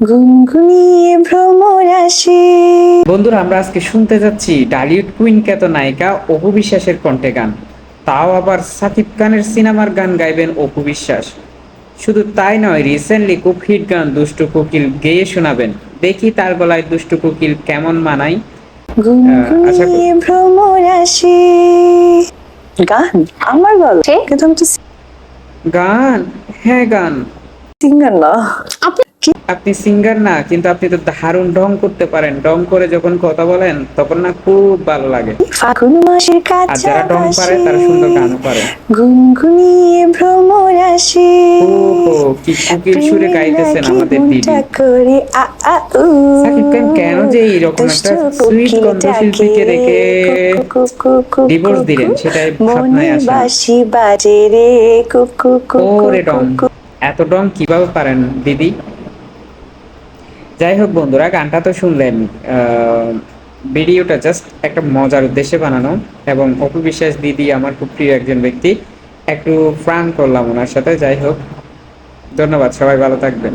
গুনগুনিয়ে ভ্রমর আসে। বন্ধুরা, আমরা আজকে শুনতে যাচ্ছি ডালিউড কুইন খ্যাত নায়িকা অপু বিশ্বাসের কণ্ঠে গান। তাও আবার সাকিব খানের সিনেমার গান গাইবেন অপু বিশ্বাস। শুধু তাই নয়, রিসেন্টলি খুব হিট গান দুষ্টু কোকিল গেয়ে শোনাবেন। দেখি তার গলায় দুষ্টু কোকিল কেমন মানায়। আশা করি গুনগুনিয়ে ভ্রমর আসে। গান আমার গলা, কিন্তু আমি তো গান, হ্যাঁ গান। সিঙ্গার না। আপনি সিঙ্গার না, কিন্তু আপনি তো দারুণ ঢং করতে পারেন। ঢং করে যখন কথা বলেন তখন না খুব ভালো লাগে। ফাগুন মাসের আর কাঁচা যারা ঢং পারে বাসে তারা সুন্দর গানও পারে। গুনগুনিয়ে ভ্রমর আসে। ওহো, কি কোকিল সুরে প্রেমের গাইতেছেন নাকি আমাদের দিদি। গুনটা করে আ আ উ। সাকিব খান কেন যে এইরকম একটা দুষ্টু সুইট কোকিল কণ্ঠশিল্পীকে ডাকে রেখে কুকু কুকু ডিভোর্স কুকু, দিলেন সেটাই ভাবনায় মনের আসে না। বাঁশি বাজে রে কুকু কুকু ওরে ডং, কুকু। এত ডং কিভাবে পারেন দিদি? যাই হোক বন্ধুরা, গানটা তো শুনলেন। ভিডিওটা জাস্ট একটা মজার উদ্দেশ্যে বানানো, এবং অপু বিশ্বাস দিদি আমার খুব প্রিয় একজন ব্যক্তি। একটু প্রাণ করলাম ওনার সাথে। যাই হোক, ধন্যবাদ, সবাই ভালো থাকবেন।